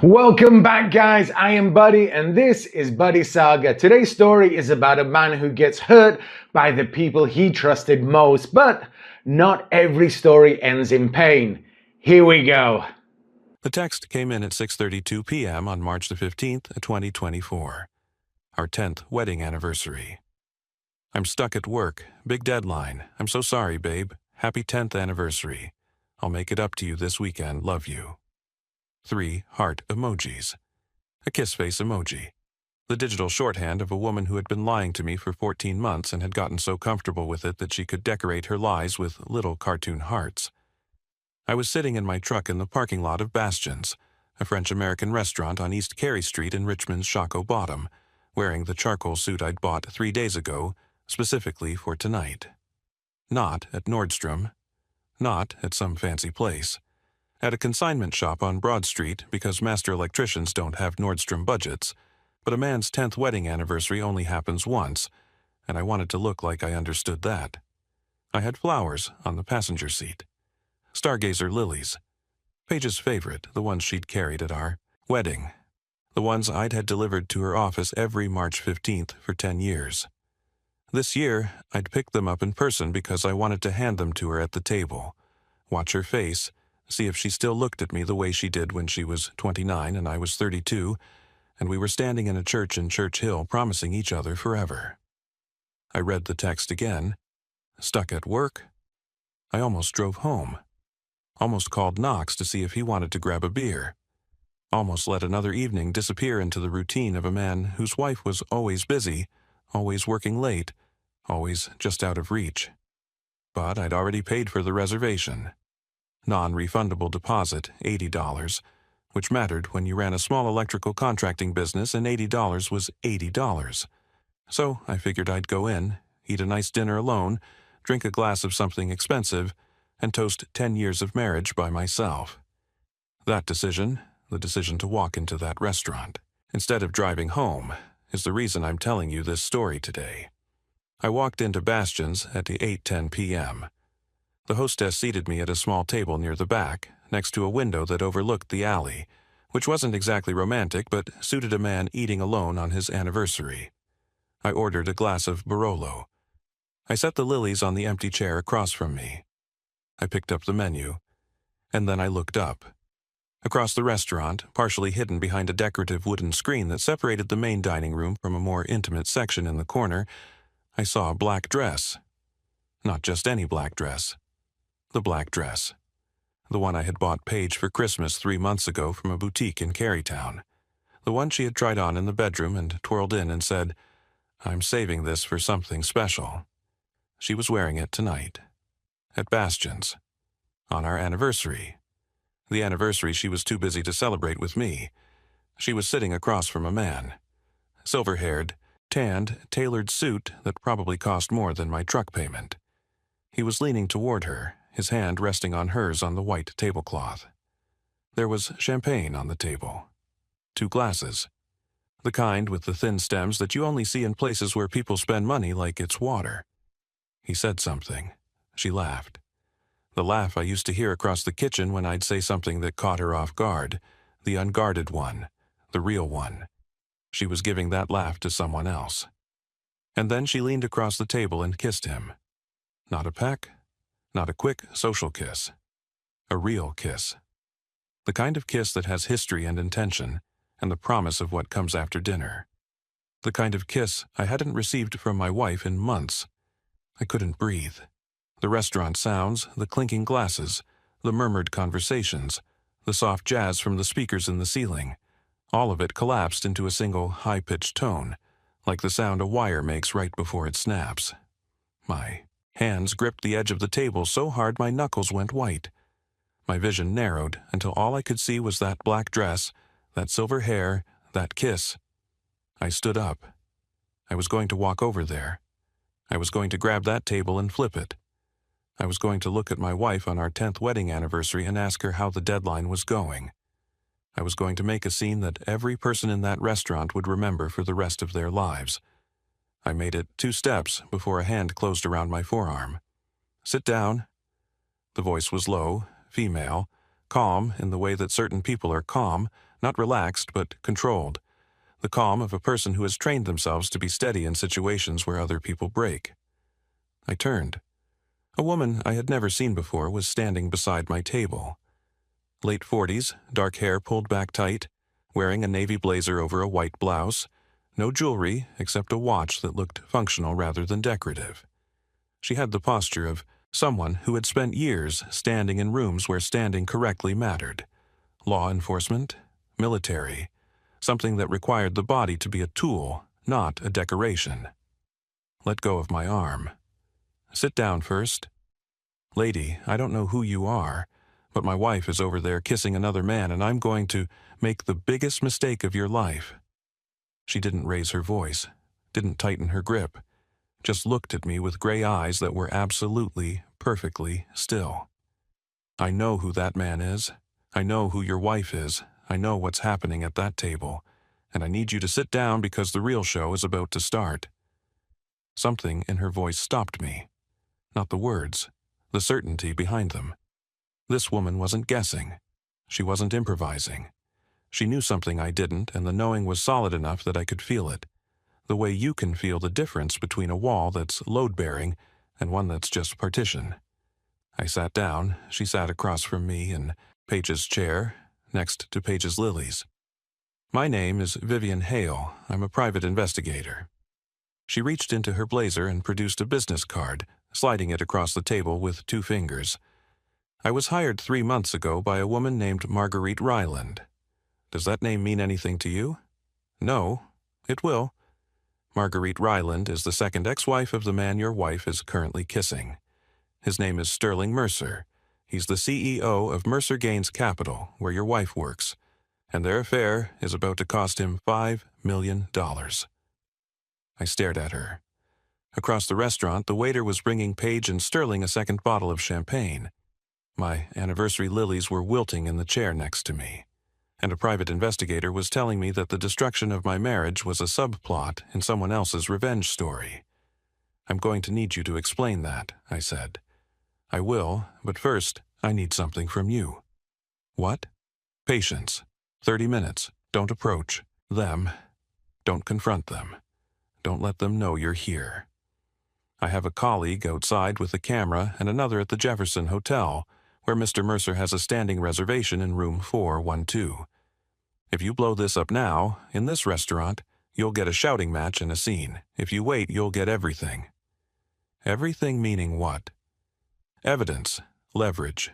Welcome back, guys. I am Buddy, and this is Buddy Saga. Today's story is about a man who gets hurt by the people he trusted most, but not every story ends in pain. Here we go. The text came in at 6:32 p.m. on March the 15th, 2024. Our 10th wedding anniversary. I'm stuck at work. Big deadline. I'm so sorry, babe. Happy 10th anniversary. I'll make it up to you this weekend. Love you. 3 heart emojis. A kiss face emoji. The digital shorthand of a woman who had been lying to me for 14 months and had gotten so comfortable with it that she could decorate her lies with little cartoon hearts. I was sitting in my truck in the parking lot of Bastions, a French-American restaurant on East Carey Street in Richmond's Shockoe Bottom, wearing the charcoal suit I'd bought 3 days ago, specifically for tonight. Not at Nordstrom. Not at some fancy place. At a consignment shop on Broad Street because master electricians don't have Nordstrom budgets, but a man's 10th wedding anniversary only happens once, and I wanted to look like I understood that. I had flowers on the passenger seat. Stargazer lilies. Paige's favorite, the ones she'd carried at our wedding. The ones I'd had delivered to her office every March 15th for 10 years. This year, I'd picked them up in person because I wanted to hand them to her at the table, watch her face, see if she still looked at me the way she did when she was 29 and I was 32, and we were standing in a church in Church Hill promising each other forever. I read the text again. Stuck at work? I almost drove home. Almost called Knox to see if he wanted to grab a beer. Almost let another evening disappear into the routine of a man whose wife was always busy, always working late, always just out of reach. But I'd already paid for the reservation. Non-refundable deposit, $80, which mattered when you ran a small electrical contracting business and $80 was $80. So I figured I'd go in, eat a nice dinner alone, drink a glass of something expensive, and toast 10 years of marriage by myself. That decision, the decision to walk into that restaurant, instead of driving home, is the reason I'm telling you this story today. I walked into Bastions at 8:10 p.m. The hostess seated me at a small table near the back, next to a window that overlooked the alley, which wasn't exactly romantic but suited a man eating alone on his anniversary. I ordered a glass of Barolo. I set the lilies on the empty chair across from me. I picked up the menu, and then I looked up. Across the restaurant, partially hidden behind a decorative wooden screen that separated the main dining room from a more intimate section in the corner, I saw a black dress. Not just any black dress. The black dress. The one I had bought Paige for Christmas 3 months ago from a boutique in Carytown. The one she had tried on in the bedroom and twirled in and said, "I'm saving this for something special." She was wearing it tonight. At Bastions. On our anniversary. The anniversary she was too busy to celebrate with me. She was sitting across from a man. Silver-haired, tanned, tailored suit that probably cost more than my truck payment. He was leaning toward her, his hand resting on hers on the white tablecloth. There was champagne on the table. 2 glasses. The kind with the thin stems that you only see in places where people spend money like it's water. He said something. She laughed. The laugh I used to hear across the kitchen when I'd say something that caught her off guard, the unguarded one, the real one. She was giving that laugh to someone else. And then she leaned across the table and kissed him. Not a peck, not a quick social kiss. A real kiss. The kind of kiss that has history and intention, and the promise of what comes after dinner. The kind of kiss I hadn't received from my wife in months. I couldn't breathe. The restaurant sounds, the clinking glasses, the murmured conversations, the soft jazz from the speakers in the ceiling, all of it collapsed into a single high-pitched tone, like the sound a wire makes right before it snaps. My hands gripped the edge of the table so hard my knuckles went white. My vision narrowed until all I could see was that black dress, that silver hair, that kiss. I stood up. I was going to walk over there. I was going to grab that table and flip it. I was going to look at my wife on our 10th wedding anniversary and ask her how the deadline was going. I was going to make a scene that every person in that restaurant would remember for the rest of their lives. I made it 2 steps before a hand closed around my forearm. "Sit down." The voice was low, female, calm in the way that certain people are calm, Not relaxed, but controlled. The calm of a person who has trained themselves to be steady in situations where other people break. I turned. A woman I had never seen before was standing beside my table. Late 40s, dark hair pulled back tight, wearing a navy blazer over a white blouse, no jewelry except a watch that looked functional rather than decorative. She had the posture of someone who had spent years standing in rooms where standing correctly mattered. Law enforcement, military, something that required the body to be a tool, not a decoration. Let go of my arm. Sit down first. Lady, I don't know who you are, but my wife is over there kissing another man and I'm going to make the biggest mistake of your life. She didn't raise her voice, didn't tighten her grip, just looked at me with gray eyes that were absolutely, perfectly still. I know who that man is. I know who your wife is. I know what's happening at that table. And I need you to sit down because the real show is about to start. Something in her voice stopped me. Not the words, the certainty behind them. This woman wasn't guessing. She wasn't improvising. She knew something I didn't, and the knowing was solid enough that I could feel it. The way you can feel the difference between a wall that's load-bearing and one that's just partition. I sat down. She sat across from me in Paige's chair, next to Paige's lilies. My name is Vivian Hale. I'm a private investigator. She reached into her blazer and produced a business card, sliding it across the table with 2 fingers. I was hired 3 months ago by a woman named Marguerite Ryland. Does that name mean anything to you? No, it will. Marguerite Ryland is the second ex-wife of the man your wife is currently kissing. His name is Sterling Mercer. He's the CEO of Mercer Gaines Capital, where your wife works, and their affair is about to cost him $5 million. I stared at her. Across the restaurant, the waiter was bringing Paige and Sterling a second bottle of champagne. My anniversary lilies were wilting in the chair next to me, and a private investigator was telling me that the destruction of my marriage was a subplot in someone else's revenge story. I'm going to need you to explain that, I said. I will, but first, I need something from you. What? Patience. 30 minutes. Don't approach them. Don't confront them. Don't let them know you're here. I have a colleague outside with a camera and another at the Jefferson Hotel, where Mr. Mercer has a standing reservation in room 412. If you blow this up now, in this restaurant, you'll get a shouting match and a scene. If you wait, you'll get everything. Everything meaning what? Evidence, leverage,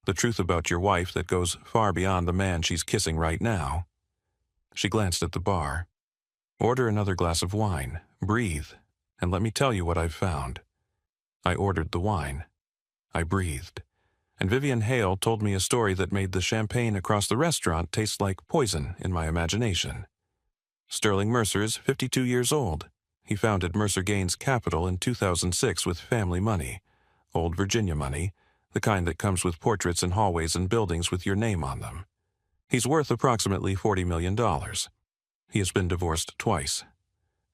the truth about your wife that goes far beyond the man she's kissing right now. She glanced at the bar. Order another glass of wine, breathe, and let me tell you what I've found. I ordered the wine. I breathed. And Vivian Hale told me a story that made the champagne across the restaurant taste like poison in my imagination. Sterling Mercer's 52 years old. He founded Mercer Gaines Capital in 2006 with family money, old Virginia money, the kind that comes with portraits in hallways and buildings with your name on them. He's worth approximately $40 million. He has been divorced twice.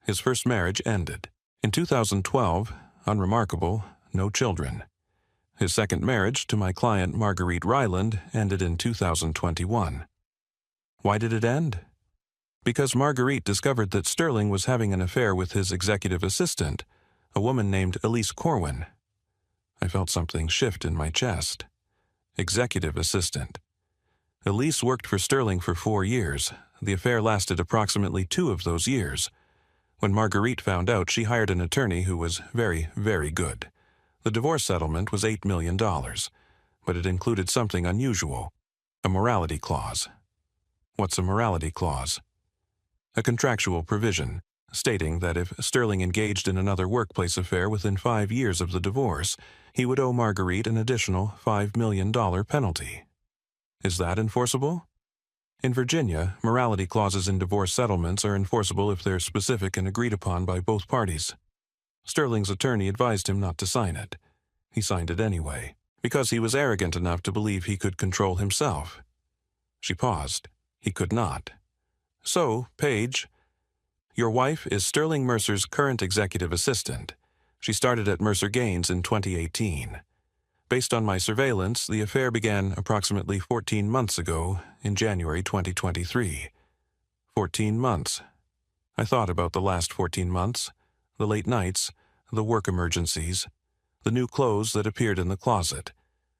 His first marriage ended. In 2012, unremarkable, no children. His second marriage to my client Marguerite Ryland ended in 2021. Why did it end? Because Marguerite discovered that Sterling was having an affair with his executive assistant, a woman named Elise Corwin. I felt something shift in my chest. Executive assistant. Elise worked for Sterling for 4 years. The affair lasted approximately 2 of those years. When Marguerite found out, she hired an attorney who was very, very good. The divorce settlement was $8 million, but it included something unusual, a morality clause. What's a morality clause? A contractual provision stating that if Sterling engaged in another workplace affair within 5 years of the divorce, he would owe Marguerite an additional $5 million penalty. Is that enforceable? In Virginia, morality clauses in divorce settlements are enforceable if they're specific and agreed upon by both parties. Sterling's attorney advised him not to sign it. He signed it anyway, because he was arrogant enough to believe he could control himself. She paused. He could not. So, Paige, your wife is Sterling Mercer's current executive assistant. She started at Mercer Gaines in 2018. Based on my surveillance, the affair began approximately 14 months ago in January 2023. 14 months. I thought about the last 14 months, the late nights, the work emergencies, the new clothes that appeared in the closet,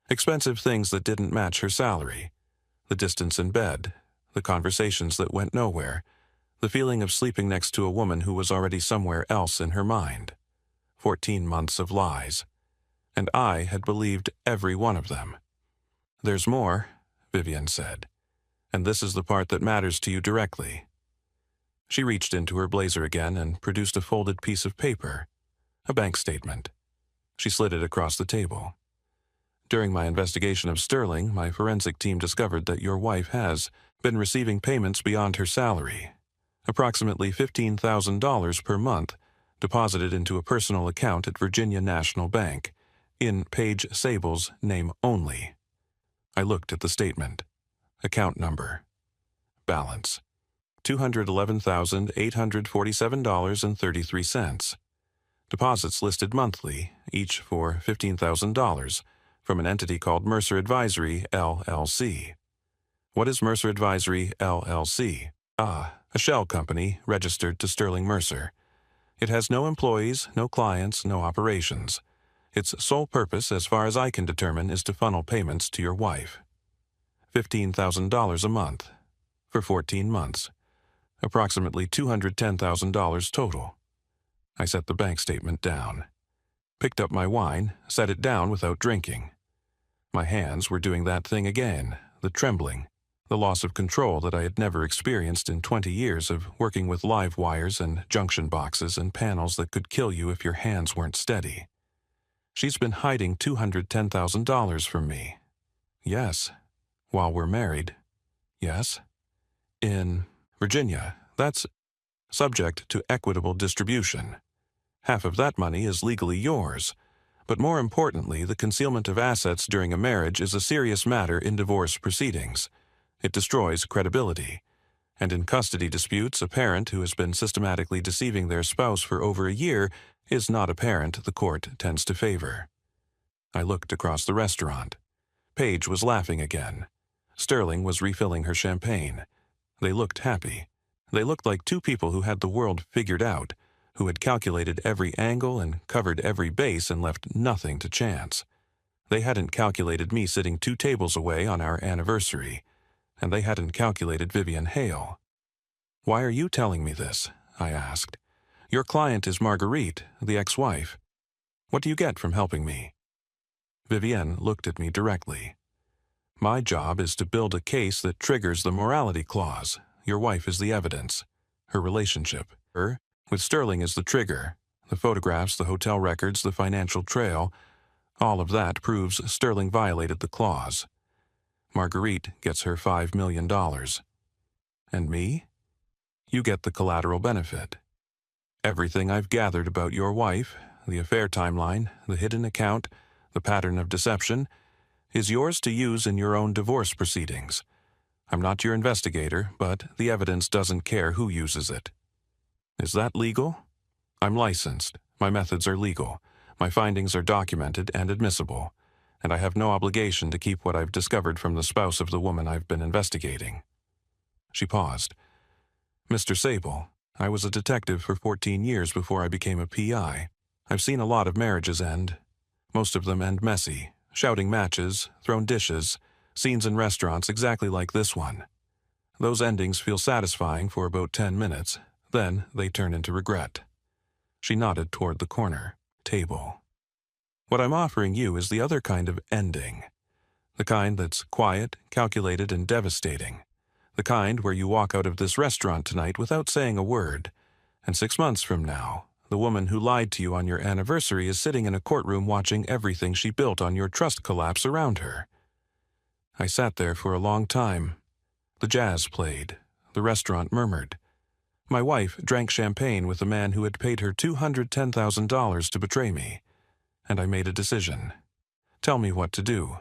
expensive things that didn't match her salary, the distance in bed, the conversations that went nowhere, the feeling of sleeping next to a woman who was already somewhere else in her mind. 14 months of lies. And I had believed every one of them. "There's more," Vivian said, "and this is the part that matters to you directly." She reached into her blazer again and produced a folded piece of paper, a bank statement. She slid it across the table. "During my investigation of Sterling, my forensic team discovered that your wife has been receiving payments beyond her salary, approximately $15,000 per month, deposited into a personal account at Virginia National Bank, in Paige Sable's name only." I looked at the statement. Account number. Balance: $211,847.33. Deposits listed monthly, each for $15,000, from an entity called Mercer Advisory, LLC. What is Mercer Advisory, LLC? A shell company registered to Sterling Mercer. It has no employees, no clients, no operations. Its sole purpose, as far as I can determine, is to funnel payments to your wife. $15,000 a month. For 14 months. Approximately $210,000 total. I set the bank statement down. Picked up my wine, set it down without drinking. My hands were doing that thing again, the trembling, the loss of control that I had never experienced in 20 years of working with live wires and junction boxes and panels that could kill you if your hands weren't steady. She's been hiding $210,000 from me. Yes. While we're married. Yes. In Virginia. That's subject to equitable distribution. Half of that money is legally yours. But more importantly, the concealment of assets during a marriage is a serious matter in divorce proceedings. It destroys credibility. And in custody disputes, a parent who has been systematically deceiving their spouse for over a year is not a parent the court tends to favor. I looked across the restaurant. Paige was laughing again. Sterling was refilling her champagne. They looked happy. They looked like two people who had the world figured out, who had calculated every angle and covered every base and left nothing to chance. They hadn't calculated me sitting 2 tables away on our anniversary, and they hadn't calculated Vivian Hale. "Why are you telling me this?" I asked. "Your client is Marguerite, the ex-wife. What do you get from helping me?" Vivienne looked at me directly. "My job is to build a case that triggers the morality clause. Your wife is the evidence. Her relationship. Her, with Sterling is the trigger. The photographs, the hotel records, the financial trail. All of that proves Sterling violated the clause. Marguerite gets her $5 million. And me? You get the collateral benefit. Everything I've gathered about your wife, the affair timeline, the hidden account, the pattern of deception, is yours to use in your own divorce proceedings. I'm not your investigator, but the evidence doesn't care who uses it. Is that legal? I'm licensed. My methods are legal. My findings are documented and admissible, and I have no obligation to keep what I've discovered from the spouse of the woman I've been investigating." She paused. "Mr. Sable, I was a detective for 14 years before I became a PI. I've seen a lot of marriages end. Most of them end messy, shouting matches, thrown dishes, scenes in restaurants exactly like this one. Those endings feel satisfying for about 10 minutes, then they turn into regret." She nodded toward the corner table. "What I'm offering you is the other kind of ending. The kind that's quiet, calculated, and devastating. The kind where you walk out of this restaurant tonight without saying a word, and 6 months from now, the woman who lied to you on your anniversary is sitting in a courtroom watching everything she built on your trust collapse around her." I sat there for a long time. The jazz played. The restaurant murmured. My wife drank champagne with a man who had paid her $210,000 to betray me, and I made a decision. Tell me what to do.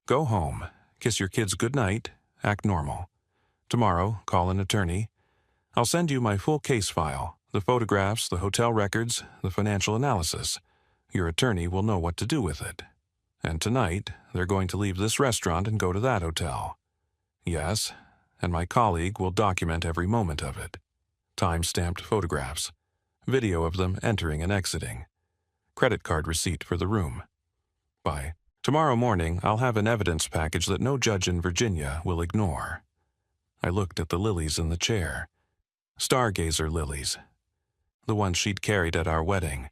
Go home, kiss your kids goodnight, act normal. Tomorrow, call an attorney. I'll send you my full case file, the photographs, the hotel records, the financial analysis. Your attorney will know what to do with it. And tonight, they're going to leave this restaurant and go to that hotel. Yes, and my colleague will document every moment of it. Time-stamped photographs, video of them entering and exiting, credit card receipt for the room. By tomorrow morning, I'll have an evidence package that no judge in Virginia will ignore. I looked at the lilies in the chair. Stargazer lilies. The ones she'd carried at our wedding.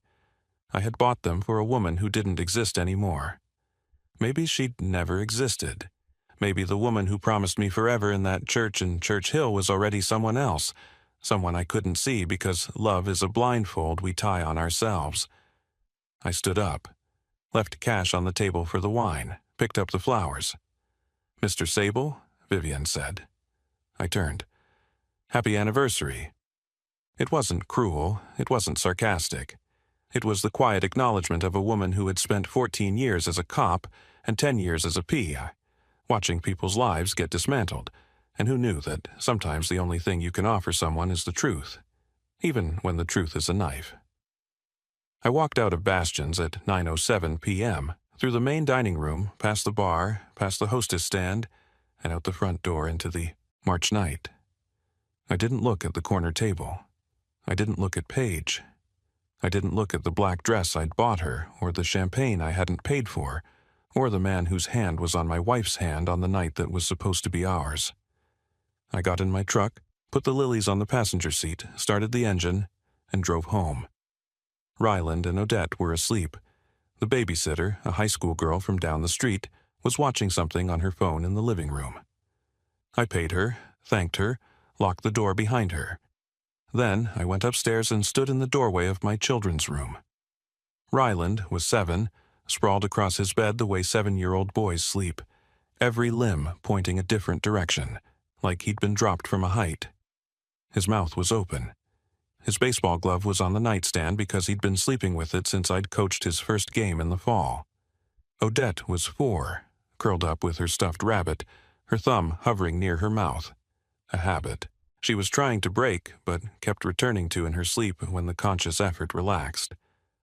I had bought them for a woman who didn't exist anymore. Maybe she'd never existed. Maybe the woman who promised me forever in that church in Church Hill was already someone else, someone I couldn't see because love is a blindfold we tie on ourselves. I stood up, left cash on the table for the wine, picked up the flowers. "Mr. Sable," Vivian said. I turned. "Happy anniversary." It wasn't cruel, it wasn't sarcastic. It was the quiet acknowledgement of a woman who had spent 14 years as a cop and 10 years as a PI, watching people's lives get dismantled, and who knew that sometimes the only thing you can offer someone is the truth, even when the truth is a knife. I walked out of Bastions at 9:07 p.m., through the main dining room, past the bar, past the hostess stand, and out the front door into the March night. I didn't look at the corner table. I didn't look at Paige. I didn't look at the black dress I'd bought her, or the champagne I hadn't paid for, or the man whose hand was on my wife's hand on the night that was supposed to be ours. I got in my truck, put the lilies on the passenger seat, started the engine, and drove home. Ryland and Odette were asleep. The babysitter, a high school girl from down the street, was watching something on her phone in the living room. I paid her, thanked her, locked the door behind her. Then I went upstairs and stood in the doorway of my children's room. Ryland was 7, sprawled across his bed the way 7-year-old boys sleep, every limb pointing a different direction, like he'd been dropped from a height. His mouth was open. His baseball glove was on the nightstand because he'd been sleeping with it since I'd coached his first game in the fall. Odette was 4, curled up with her stuffed rabbit, her thumb hovering near her mouth. A habit she was trying to break, but kept returning to in her sleep when the conscious effort relaxed.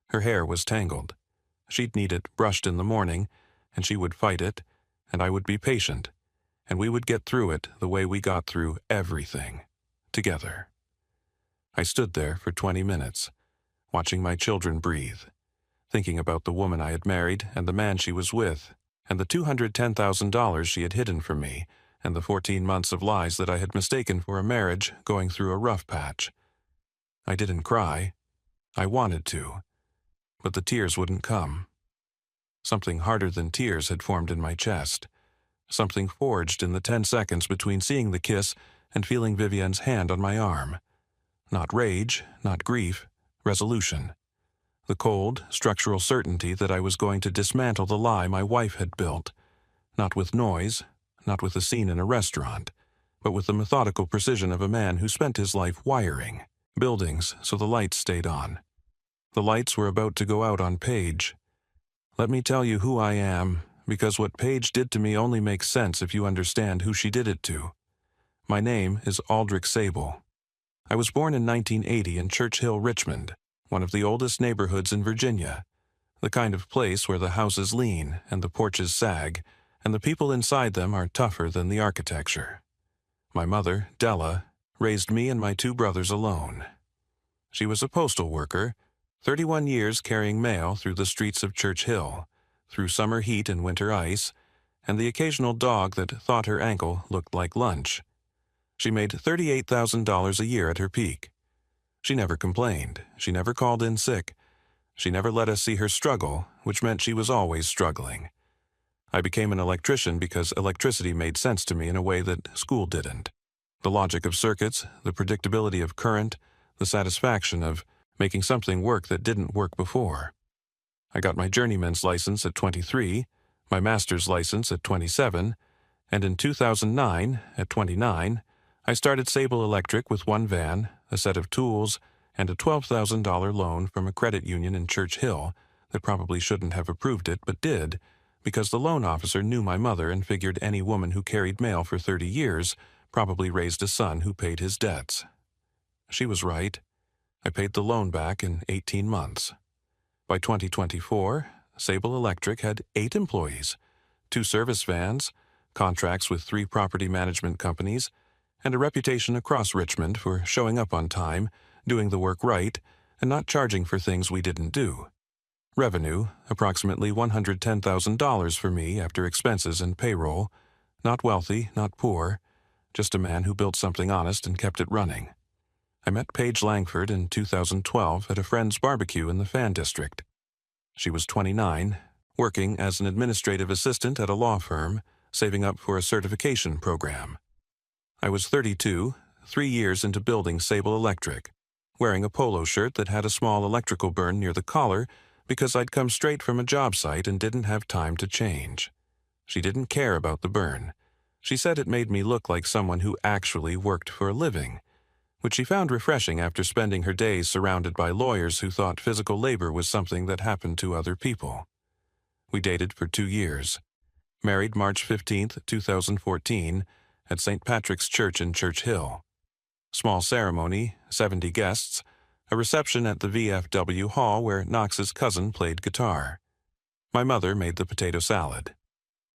Her hair was tangled. She'd need it brushed in the morning, and she would fight it, and I would be patient, and we would get through it the way we got through everything, together. I stood there for 20 minutes, watching my children breathe, thinking about the woman I had married and the man she was with, and the $210,000 she had hidden from me, and the 14 months of lies that I had mistaken for a marriage going through a rough patch. I didn't cry. I wanted to, but the tears wouldn't come. Something harder than tears had formed in my chest, something forged in the 10 seconds between seeing the kiss and feeling Vivian's hand on my arm. Not rage, not grief, resolution. The cold, structural certainty that I was going to dismantle the lie my wife had built, not with noise, not with a scene in a restaurant, but with the methodical precision of a man who spent his life wiring buildings so the lights stayed on. The lights were about to go out on Paige. Let me tell you who I am, because what Paige did to me only makes sense if you understand who she did it to. My name is Aldrich Sable. I was born in 1980 in Church Hill, Richmond, one of the oldest neighborhoods in Virginia, the kind of place where the houses lean and the porches sag, and the people inside them are tougher than the architecture. My mother, Della, raised me and my 2 brothers alone. She was a postal worker, 31 years carrying mail through the streets of Church Hill, through summer heat and winter ice, and the occasional dog that thought her ankle looked like lunch. She made $38,000 a year at her peak. She never complained. She never called in sick. She never let us see her struggle, which meant she was always struggling. I became an electrician because electricity made sense to me in a way that school didn't. The logic of circuits, the predictability of current, the satisfaction of making something work that didn't work before. I got my journeyman's license at 23, my master's license at 27, and in 2009, at 29, I started Sable Electric with 1 van, a set of tools, and a $12,000 loan from a credit union in Church Hill that probably shouldn't have approved it but did, because the loan officer knew my mother and figured any woman who carried mail for 30 years probably raised a son who paid his debts. She was right. I paid the loan back in 18 months. By 2024, Sable Electric had 8 employees, 2 service vans, contracts with 3 property management companies, and a reputation across Richmond for showing up on time, doing the work right, and not charging for things we didn't do. Revenue, approximately $110,000 for me after expenses and payroll. Not wealthy, not poor, just a man who built something honest and kept it running. I met Paige Langford in 2012 at a friend's barbecue in the Fan District. She was 29, working as an administrative assistant at a law firm, saving up for a certification program. I was 32, 3 years into building Sable Electric, wearing a polo shirt that had a small electrical burn near the collar because I'd come straight from a job site and didn't have time to change. She didn't care about the burn. She said it made me look like someone who actually worked for a living, which she found refreshing after spending her days surrounded by lawyers who thought physical labor was something that happened to other people. We dated for 2 years. Married March 15, 2014, at St. Patrick's Church in Church Hill. Small ceremony, 70 guests, a reception at the VFW Hall where Knox's cousin played guitar. My mother made the potato salad.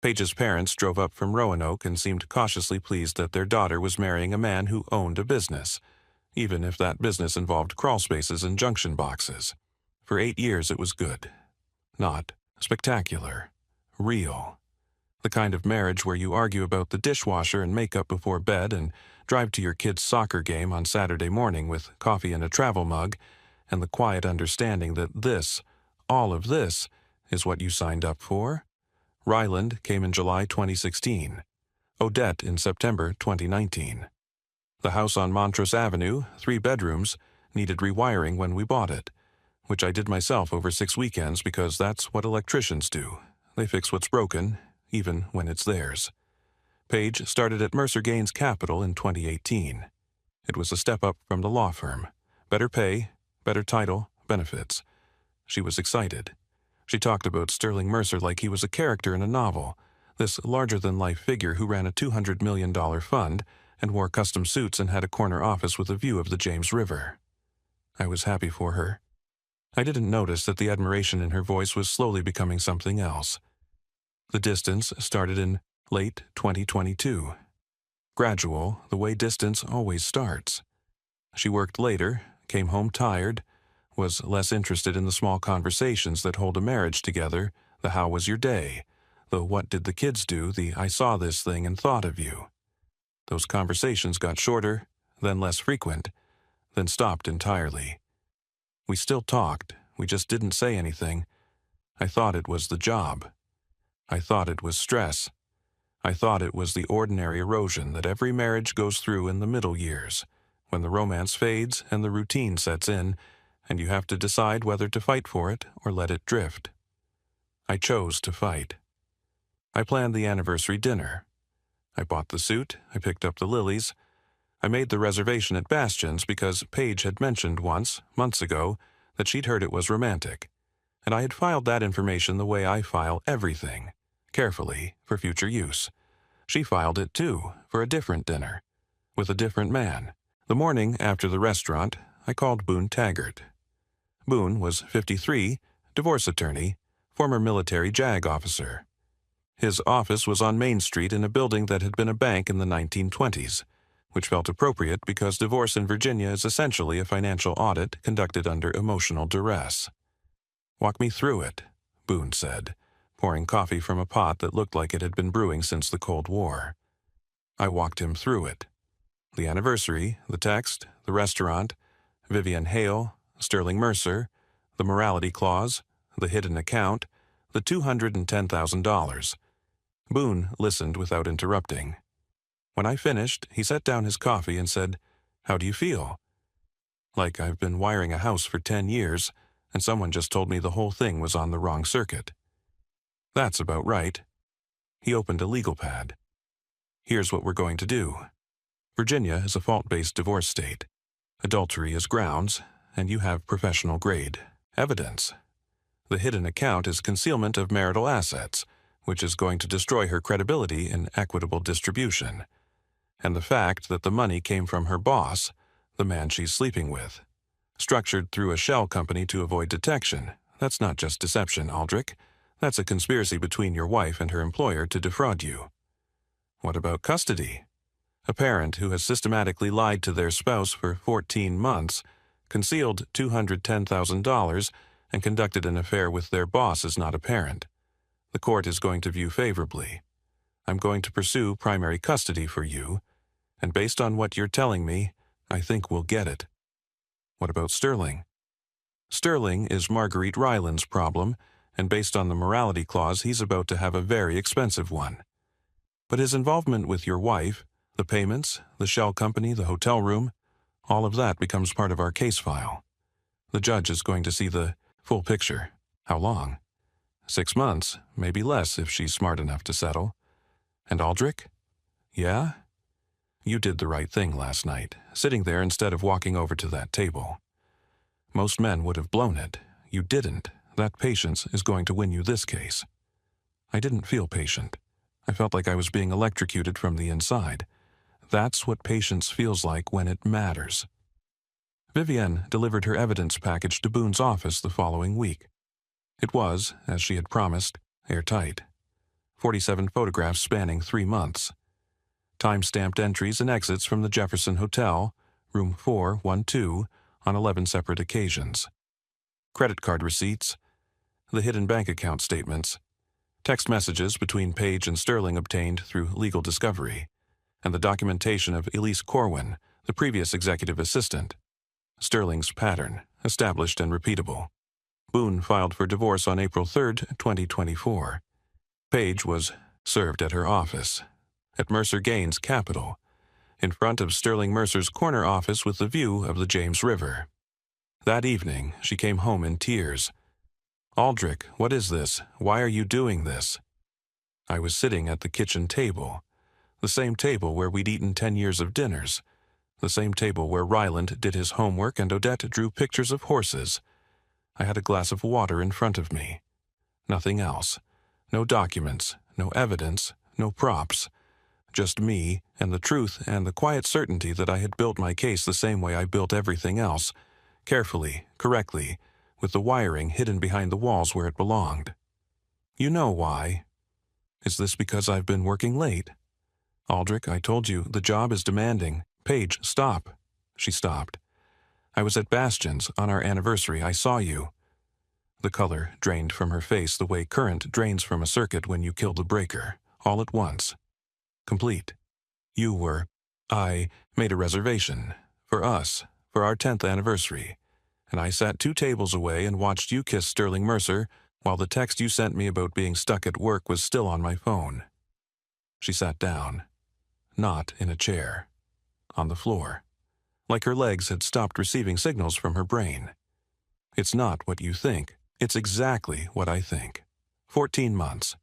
Paige's parents drove up from Roanoke and seemed cautiously pleased that their daughter was marrying a man who owned a business, even if that business involved crawl spaces and junction boxes. For 8 years it was good. Not spectacular. Real. The kind of marriage where you argue about the dishwasher and makeup before bed and drive to your kid's soccer game on Saturday morning with coffee in a travel mug and the quiet understanding that this, all of this, is what you signed up for. Ryland came in July 2016. Odette in September 2019. The house on Montrose Avenue, 3 bedrooms, needed rewiring when we bought it, which I did myself over 6 weekends because that's what electricians do. They fix what's broken, even when it's theirs. Paige started at Mercer Gaines Capital in 2018. It was a step up from the law firm. Better pay, better title, benefits. She was excited. She talked about Sterling Mercer like he was a character in a novel, this larger-than-life figure who ran a $200 million fund and wore custom suits and had a corner office with a view of the James River. I was happy for her. I didn't notice that the admiration in her voice was slowly becoming something else. The distance started in late 2022. Gradual, the way distance always starts. She worked later, came home tired, was less interested in the small conversations that hold a marriage together, the how was your day, the what did the kids do, the I saw this thing and thought of you. Those conversations got shorter, then less frequent, then stopped entirely. We still talked, we just didn't say anything. I thought it was the job. I thought it was stress. I thought it was the ordinary erosion that every marriage goes through in the middle years, when the romance fades and the routine sets in, and you have to decide whether to fight for it or let it drift. I chose to fight. I planned the anniversary dinner. I bought the suit, I picked up the lilies. I made the reservation at Bastion's because Paige had mentioned once, months ago, that she'd heard it was romantic, and I had filed that information the way I file everything, carefully, for future use. She filed it, too, for a different dinner, with a different man. The morning after the restaurant, I called Boone Taggart. Boone was 53, divorce attorney, former military JAG officer. His office was on Main Street in a building that had been a bank in the 1920s, which felt appropriate because divorce in Virginia is essentially a financial audit conducted under emotional duress. "Walk me through it," Boone said, pouring coffee from a pot that looked like it had been brewing since the Cold War. I walked him through it. The anniversary, the text, the restaurant, Vivian Hale, Sterling Mercer, the morality clause, the hidden account, the $210,000. Boone listened without interrupting. When I finished, he set down his coffee and said, "How do you feel?" Like I've been wiring a house for 10 years, and someone just told me the whole thing was on the wrong circuit. That's about right. He opened a legal pad. Here's what we're going to do. Virginia is a fault-based divorce state. Adultery is grounds, and you have professional-grade evidence. The hidden account is concealment of marital assets, which is going to destroy her credibility in equitable distribution, and the fact that the money came from her boss, the man she's sleeping with. Structured through a shell company to avoid detection. That's not just deception, Aldrich. That's a conspiracy between your wife and her employer to defraud you. What about custody? A parent who has systematically lied to their spouse for 14 months, concealed $210,000, and conducted an affair with their boss is not a parent. The court is going to view favorably. I'm going to pursue primary custody for you, and based on what you're telling me, I think we'll get it. What about Sterling? Sterling is Marguerite Ryland's problem, and based on the morality clause, he's about to have a very expensive one. But his involvement with your wife, the payments, the shell company, the hotel room, all of that becomes part of our case file. The judge is going to see the full picture. How long? 6 months, maybe less if she's smart enough to settle. And Aldrich? Yeah? You did the right thing last night, sitting there instead of walking over to that table. Most men would have blown it. You didn't. That patience is going to win you this case. I didn't feel patient. I felt like I was being electrocuted from the inside. That's what patience feels like when it matters. Vivienne delivered her evidence package to Boone's office the following week. It was, as she had promised, airtight. 47 photographs spanning 3 months. Time-stamped entries and exits from the Jefferson Hotel, room 412, on 11 separate occasions. Credit card receipts, the hidden bank account statements, text messages between Page and Sterling obtained through legal discovery, and the documentation of Elise Corwin, the previous executive assistant. Sterling's pattern, established and repeatable. Boone filed for divorce on April 3, 2024. Page was served at her office, at Mercer Gaines Capital, in front of Sterling Mercer's corner office with the view of the James River. That evening, she came home in tears. Aldrich, what is this? Why are you doing this? I was sitting at the kitchen table, the same table where we'd eaten 10 years of dinners, the same table where Ryland did his homework and Odette drew pictures of horses. I had a glass of water in front of me. Nothing else. No documents, no evidence, no props. Just me and the truth and the quiet certainty that I had built my case the same way I built everything else, carefully, correctly, with the wiring hidden behind the walls where it belonged. You know why. Is this because I've been working late? Aldrich, I told you, the job is demanding. Paige, stop. She stopped. I was at Bastion's on our anniversary. I saw you. The color drained from her face the way current drains from a circuit when you kill the breaker, all at once. Complete. You were. I made a reservation. For us. For our 10th anniversary. And I sat 2 tables away and watched you kiss Sterling Mercer while the text you sent me about being stuck at work was still on my phone. She sat down. Not in a chair. On the floor. Like her legs had stopped receiving signals from her brain. It's not what you think. It's exactly what I think. 14 months.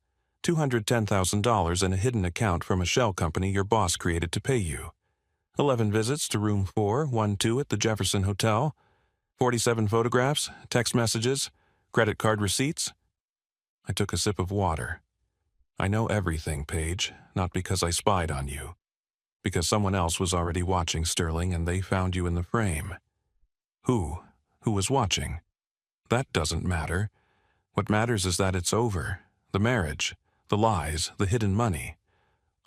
$210,000 in a hidden account from a shell company your boss created to pay you. 11 visits to room 412 at the Jefferson Hotel. 47 photographs, text messages, credit card receipts. I took a sip of water. I know everything, Paige, not because I spied on you. Because someone else was already watching Sterling and they found you in the frame. Who? Who was watching? That doesn't matter. What matters is that it's over. The marriage, the lies, the hidden money.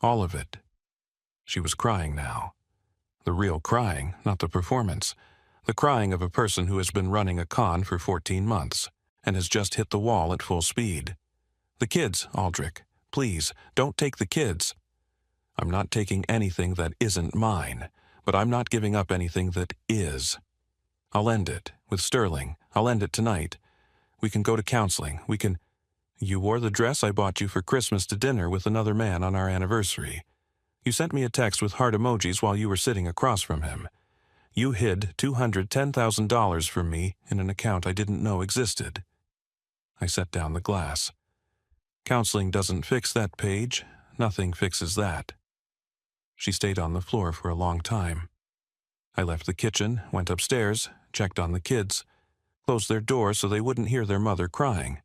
All of it. She was crying now. The real crying, not the performance. The crying of a person who has been running a con for 14 months and has just hit the wall at full speed. The kids, Aldrich. Please, don't take the kids. I'm not taking anything that isn't mine, but I'm not giving up anything that is. I'll end it, with Sterling. I'll end it tonight. We can go to counseling. We can... You wore the dress I bought you for Christmas to dinner with another man on our anniversary. You sent me a text with heart emojis while you were sitting across from him. You hid $210,000 from me in an account I didn't know existed. I set down the glass. Counseling doesn't fix that, Paige. Nothing fixes that. She stayed on the floor for a long time. I left the kitchen, went upstairs, checked on the kids, closed their door so they wouldn't hear their mother crying.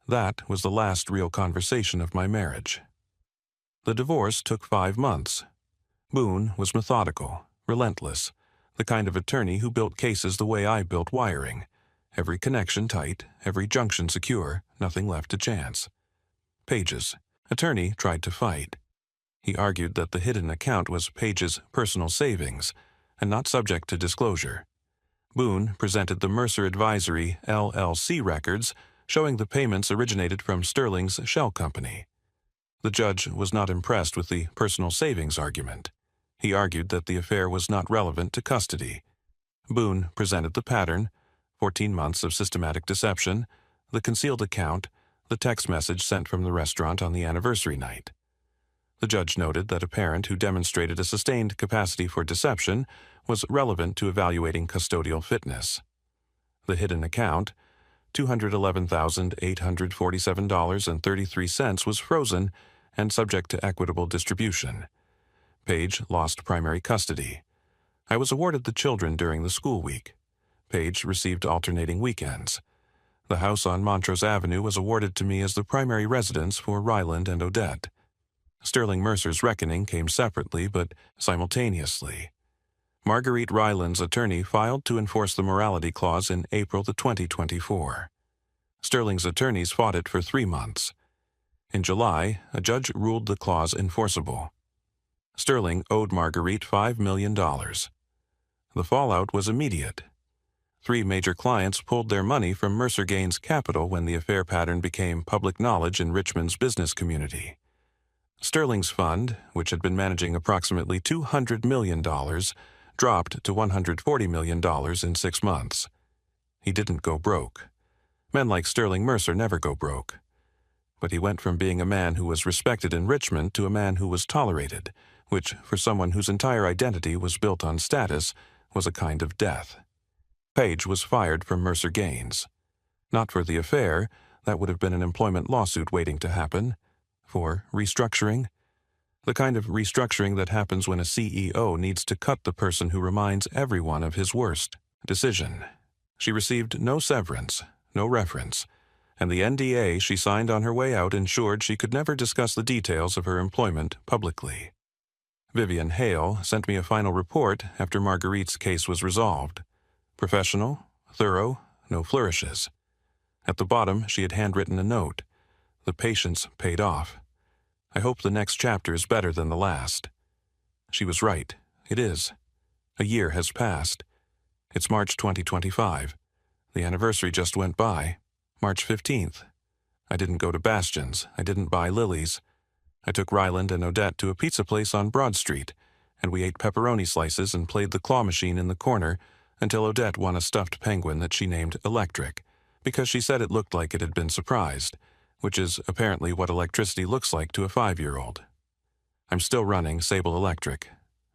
That was the last real conversation of my marriage. The divorce took 5 months. Boone was methodical, relentless, the kind of attorney who built cases the way I built wiring, Every connection tight, every junction secure, nothing left to chance. Page's attorney tried to fight. He argued that the hidden account was Page's personal savings and not subject to disclosure. Boone presented the Mercer Advisory LLC records showing the payments originated from Sterling's shell company. The judge was not impressed with the personal savings argument. He argued that the affair was not relevant to custody. Boone presented the pattern, 14 months of systematic deception, the concealed account, the text message sent from the restaurant on the anniversary night. The judge noted that a parent who demonstrated a sustained capacity for deception was relevant to evaluating custodial fitness. The hidden account, $211,847.33, was frozen and subject to equitable distribution. Page lost primary custody. I was awarded the children during the school week. Page received alternating weekends. The house on Montrose Avenue was awarded to me as the primary residence for Ryland and Odette. Sterling Mercer's reckoning came separately but simultaneously. Marguerite Ryland's attorney filed to enforce the morality clause in April 2024. Sterling's attorneys fought it for 3 months. In July, a judge ruled the clause enforceable. Sterling owed Marguerite $5 million. The fallout was immediate. 3 major clients pulled their money from Mercer Gaines Capital when the affair pattern became public knowledge in Richmond's business community. Sterling's fund, which had been managing approximately $200 million, dropped to $140 million in 6 months. He didn't go broke. Men like Sterling Mercer never go broke. But he went from being a man who was respected in Richmond to a man who was tolerated, which, for someone whose entire identity was built on status, was a kind of death. Page was fired from Mercer Gaines. Not for the affair, that would have been an employment lawsuit waiting to happen. For restructuring, the kind of restructuring that happens when a CEO needs to cut the person who reminds everyone of his worst decision. She received no severance, no reference, and the NDA she signed on her way out ensured she could never discuss the details of her employment publicly. Vivian Hale sent me a final report after Marguerite's case was resolved. Professional, thorough, no flourishes. At the bottom, she had handwritten a note. The patience paid off. I hope the next chapter is better than the last. She was right. It is. A year has passed. It's March 2025. The anniversary just went by. March 15th. I didn't go to Bastion's. I didn't buy lilies. I took Ryland and Odette to a pizza place on Broad Street, and we ate pepperoni slices and played the claw machine in the corner until Odette won a stuffed penguin that she named Electric, because she said it looked like it had been surprised, which is apparently what electricity looks like to a 5-year-old. I'm still running Sable Electric.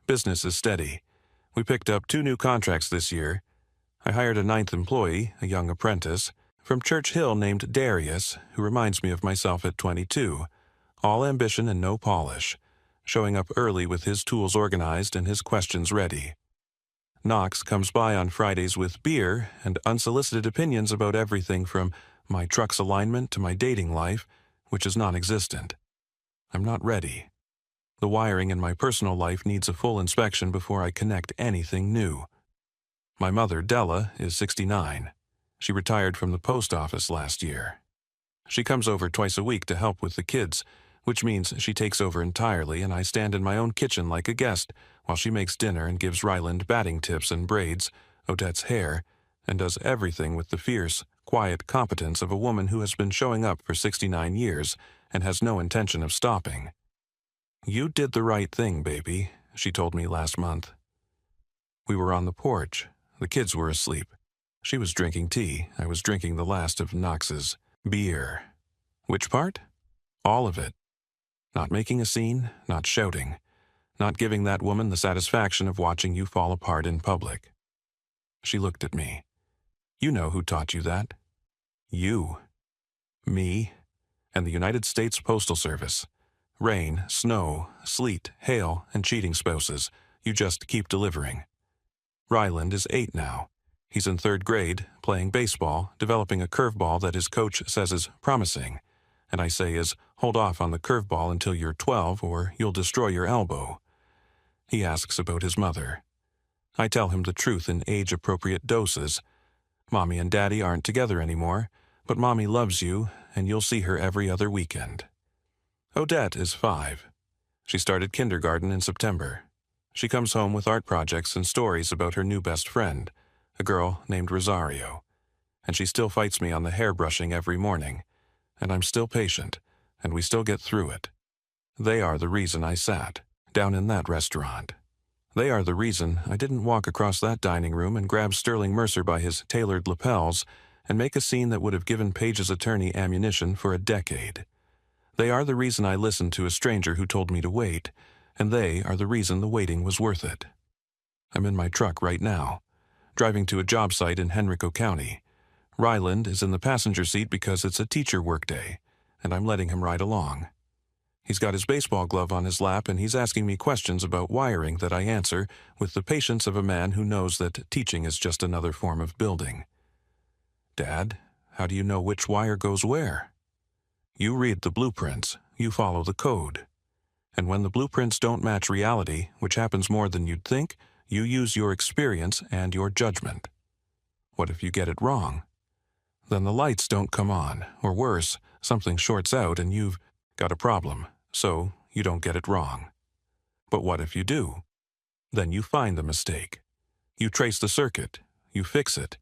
Business is steady. We picked up 2 new contracts this year. I hired a 9th employee, a young apprentice, from Church Hill named Darius, who reminds me of myself at 22, all ambition and no polish, showing up early with his tools organized and his questions ready. Knox comes by on Fridays with beer and unsolicited opinions about everything from my truck's alignment to my dating life, which is non-existent. I'm not ready. The wiring in my personal life needs a full inspection before I connect anything new. My mother, Della, is 69. She retired from the post office last year. She comes over twice a week to help with the kids, which means she takes over entirely and I stand in my own kitchen like a guest while she makes dinner and gives Ryland batting tips and braids, Odette's hair, and does everything with the fierce, quiet competence of a woman who has been showing up for 69 years and has no intention of stopping. You did the right thing, baby, she told me last month. We were on the porch. The kids were asleep. She was drinking tea. I was drinking the last of Knox's beer. Which part? All of it. Not making a scene, not shouting, not giving that woman the satisfaction of watching you fall apart in public. She looked at me. You know who taught you that. You. Me. And the United States Postal Service. Rain, snow, sleet, hail, and cheating spouses. You just keep delivering. Ryland is 8 now. He's in 3rd grade, playing baseball, developing a curveball that his coach says is promising. And I say is, hold off on the curveball until you're 12 or you'll destroy your elbow. He asks about his mother. I tell him the truth in age-appropriate doses. Mommy and Daddy aren't together anymore, but Mommy loves you, and you'll see her every other weekend. Odette is 5. She started kindergarten in September. She comes home with art projects and stories about her new best friend, a girl named Rosario. And she still fights me on the hairbrushing every morning. And I'm still patient, and we still get through it. They are the reason I sat down in that restaurant. They are the reason I didn't walk across that dining room and grab Sterling Mercer by his tailored lapels and make a scene that would have given Page's attorney ammunition for a decade. They are the reason I listened to a stranger who told me to wait, and they are the reason the waiting was worth it. I'm in my truck right now, driving to a job site in Henrico County. Ryland is in the passenger seat because it's a teacher workday, and I'm letting him ride along. He's got his baseball glove on his lap, and he's asking me questions about wiring that I answer with the patience of a man who knows that teaching is just another form of building. Dad, how do you know which wire goes where? You read the blueprints, you follow the code. And when the blueprints don't match reality, which happens more than you'd think, you use your experience and your judgment. What if you get it wrong? Then the lights don't come on, or worse, something shorts out and you've got a problem. So you don't get it wrong. But what if you do? Then you find the mistake. You trace the circuit, you fix it,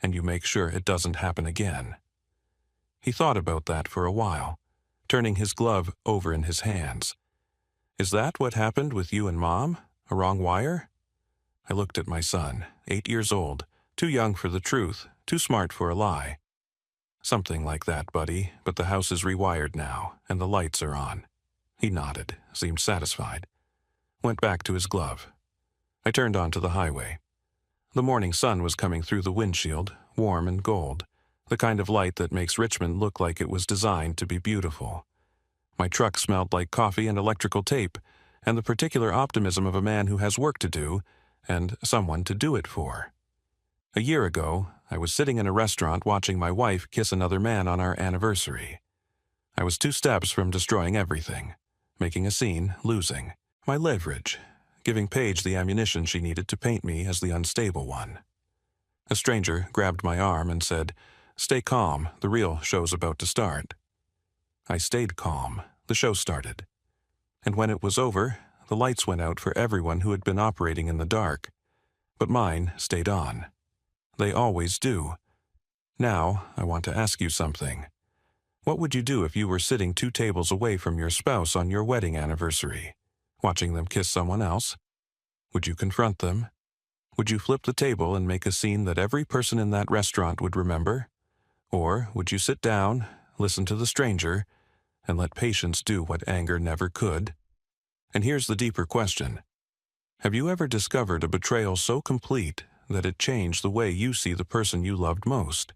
and you make sure it doesn't happen again. He thought about that for a while, turning his glove over in his hands. Is that what happened with you and Mom? A wrong wire? I looked at my son, 8 years old, too young for the truth, too smart for a lie. Something like that, buddy, but the house is rewired now, and the lights are on. He nodded, seemed satisfied. Went back to his glove. I turned onto the highway. The morning sun was coming through the windshield, warm and gold, the kind of light that makes Richmond look like it was designed to be beautiful. My truck smelled like coffee and electrical tape, and the particular optimism of a man who has work to do, and someone to do it for. A year ago, I was sitting in a restaurant watching my wife kiss another man on our anniversary. I was 2 steps from destroying everything, making a scene, losing my leverage, giving Paige the ammunition she needed to paint me as the unstable one. A stranger grabbed my arm and said, "Stay calm, the real show's about to start." I stayed calm. The show started. And when it was over, the lights went out for everyone who had been operating in the dark. But mine stayed on. They always do. Now, I want to ask you something. What would you do if you were sitting 2 tables away from your spouse on your wedding anniversary, watching them kiss someone else? Would you confront them? Would you flip the table and make a scene that every person in that restaurant would remember? Or would you sit down, listen to the stranger, and let patience do what anger never could? And here's the deeper question. Have you ever discovered a betrayal so complete that it changed the way you see the person you loved most?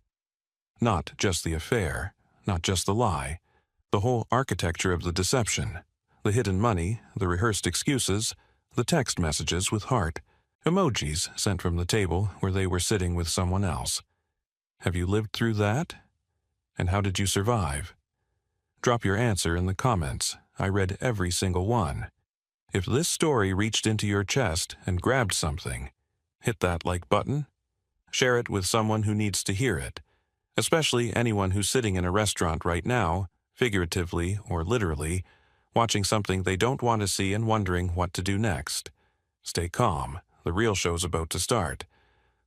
Not just the affair, not just the lie, the whole architecture of the deception, the hidden money, the rehearsed excuses, the text messages with heart, emojis sent from the table where they were sitting with someone else. Have you lived through that? And how did you survive? Drop your answer in the comments. I read every single one. If this story reached into your chest and grabbed something, hit that like button. Share it with someone who needs to hear it, especially anyone who's sitting in a restaurant right now, figuratively or literally, watching something they don't want to see and wondering what to do next. Stay calm. The real show's about to start.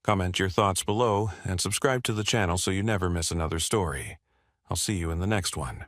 Comment your thoughts below and subscribe to the channel so you never miss another story. I'll see you in the next one.